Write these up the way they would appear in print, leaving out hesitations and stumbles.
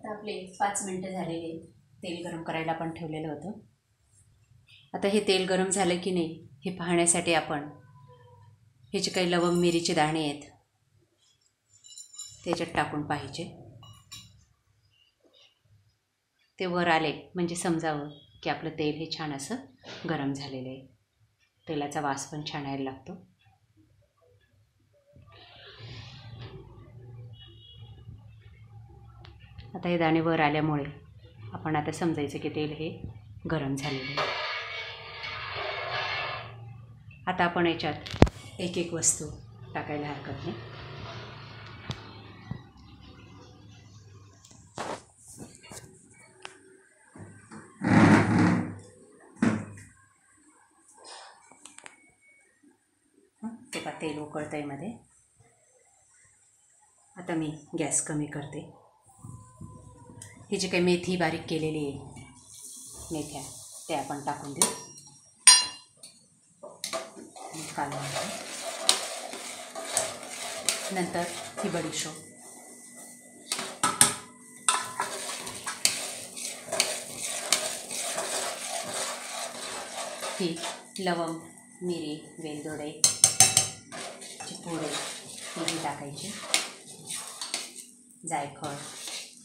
आता आपले 5 मिनटं झालेले, तेल गरम करायला पण ठेवलेलं होतं. आता हे तेल गरम झालं की नाही हे पाहण्यासाठी आपण हे जे काही लवंग मिरीचे दाणे आहेत त्याच्यात टाकून पाहिजे. ते वर आले म्हणजे समजावं की आपलं तेल हे छान असं गरम झालेलं आहे. तेलाचा वास पण छान यायला लागतो. आता हे दाणे वर आल्यामुळे आपण आता समजायचं की तेल हे गरम झालेलं आहे. आता आपण याच्यात एक एक वस्तू टाकायला हरकत नाही. तेव्हा तेल उकळतंय मध्ये. आता मी गॅस कमी करते. ही जी काही मेथी बारीक केलेली आहे मेथ्या ते आपण टाकून देऊ. काढून नंतर ही बडीशोप, ही लवंग मिरी वेलदोडे चिपोरे ही टाकायची. जायफळ.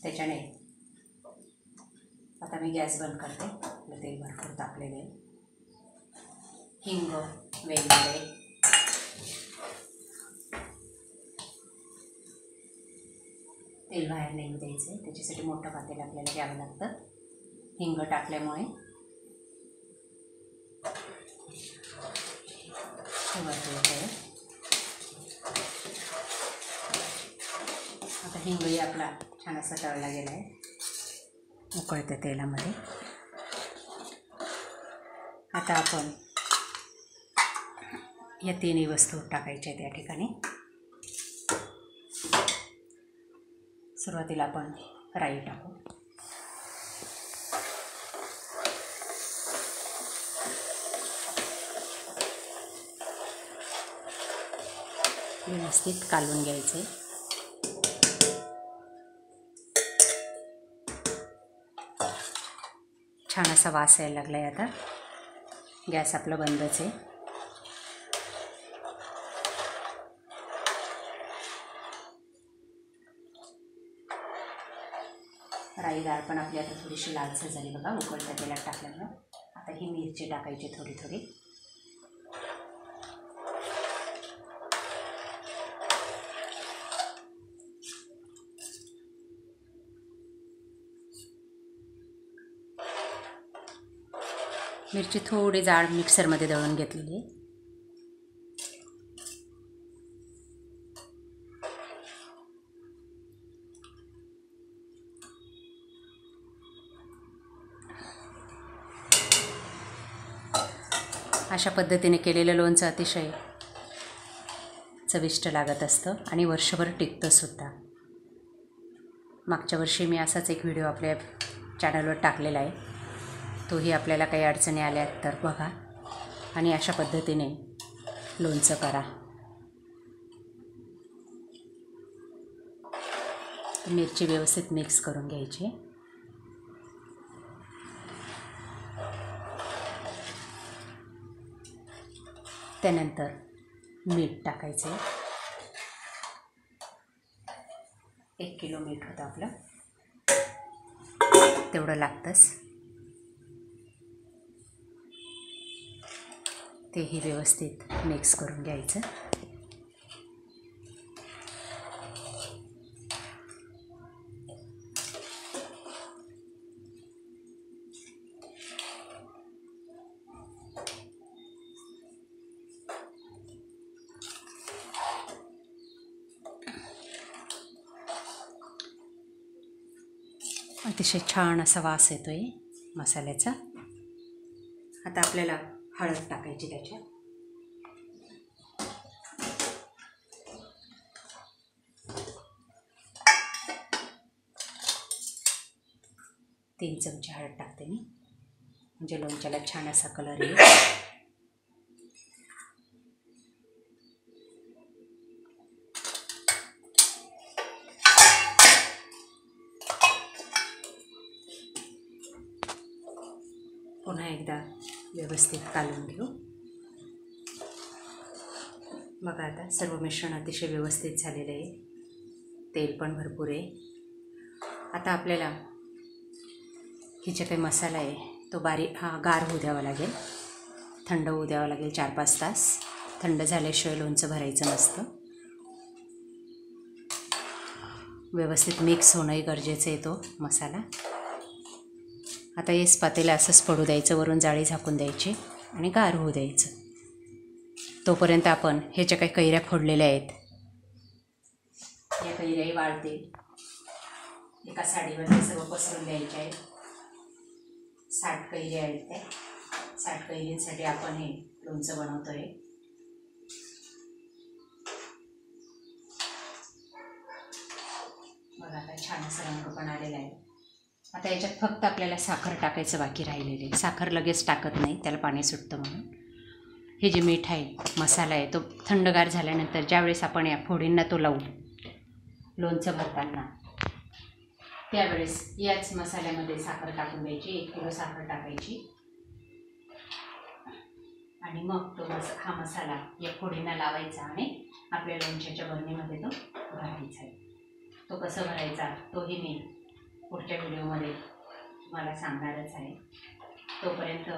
त्याच्याने आता मी गॅस बंद करते. आपलं तेल भरपूर तापलेलं आहे. हिंग वेलदोडे तेल बाहेर नाही द्यायचं, त्याच्यासाठी मोठं पातेलं आपल्याला घ्यावं लागतं. हिंग टाकल्यामुळे आता हिंगही आपला छान असा तळला गेला आहे उकळत्या तेलामध्ये. आता आपण या तिन्ही वस्तू टाकायच्या आहेत या ठिकाणी. सुरुवातीला आपण राई टाकू. व्यवस्थित कालवून घ्यायचे. छान असा वास यायला लागला आहे. आता गॅस आपला बंदच आहे. राई डाळ पण आपली आता थोडीशी लालसर झाली बघा उकळत्या तेलात टाकल्यामुळे. आता ही मिरची टाकायची थोडी थोडी. मिरची थोडी जाड मिक्सरमध्ये दळून घेतलेली आहे. अशा पद्धतीने केलेलं लोणचं अतिशय चविष्ट लागत असतं आणि वर्षभर टिकतं सुद्धा. मागच्या वर्षी मी असाच एक व्हिडिओ आपल्या चॅनलवर टाकलेला आहे. तोही आपल्याला काही अडचणी आल्या तर बघा आणि अशा पद्धतीने लोणचं करा. मिरची व्यवस्थित मिक्स करून घ्यायची. त्यानंतर मीठ टाकायचे. 1 किलो मीठ होतं आपलं, तेवढं लागतंच. तेही व्यवस्थित मिक्स करून घ्यायचं. अतिशय छान असा वास येतोय मसाल्याचा. आता आपल्याला हळद टाकायची त्याच्यात. 3 चमचे हळद टाकते मी, म्हणजे लोणच्याला छान असा कलर येईल. पुन्हा एकदा व्यवस्थित कालवून घेऊ. बघा आता सर्व मिश्रण अतिशय व्यवस्थित झालेलं आहे. तेल पण भरपूर आहे. आता आपल्याला ही जे काही मसाला आहे तो गार होऊ द्यावा लागेल, थंड होऊ द्यावा लागेल 4-5 तास. थंड झाल्याशिवाय लोणचं भरायचं नसतं. व्यवस्थित मिक्स होणंही गरजेचं आहे तो मसाला. आता हे पातेलं असंच पडू द्यायचं, वरून जाळी झाकून द्यायची आणि गार होऊ द्यायचं. तोपर्यंत आपण हे ज्या काही कैऱ्या फोडलेल्या आहेत या कैऱ्याही वाळतील. एका साडीवर हे सर्व पसरून द्यायचे आहेत. 60 कैऱ्या आहेत त्या. 60 कैरींसाठी आपण हे लोणचं बनवतोय. बघा आता छान असा रंग पण आलेला आहे. आता याच्यात फक्त आपल्याला साखर टाकायचं बाकी राहिलेलं आहे. साखर लगेच टाकत नाही, त्याला पाणी सुटतं म्हणून. हे जे मीठ आहे, मसाला आहे, तो थंडगार झाल्यानंतर ज्यावेळेस आपण या फोडींना तो लावू लोणचं भरताना, त्यावेळेस याच मसाल्यामध्ये साखर टाकून द्यायची. 1 किलो साखर टाकायची आणि मग तो हा मसाला या फोडींना लावायचा आणि आपल्या लोणच्याच्या बरणीमध्ये तो भरायचा आहे. तो कसं भरायचा तोही मी पुढच्या व्हिडिओमध्ये मला सांगणारच आहे. तोपर्यंत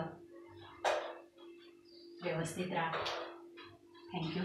व्यवस्थित राहा. थँक्यू.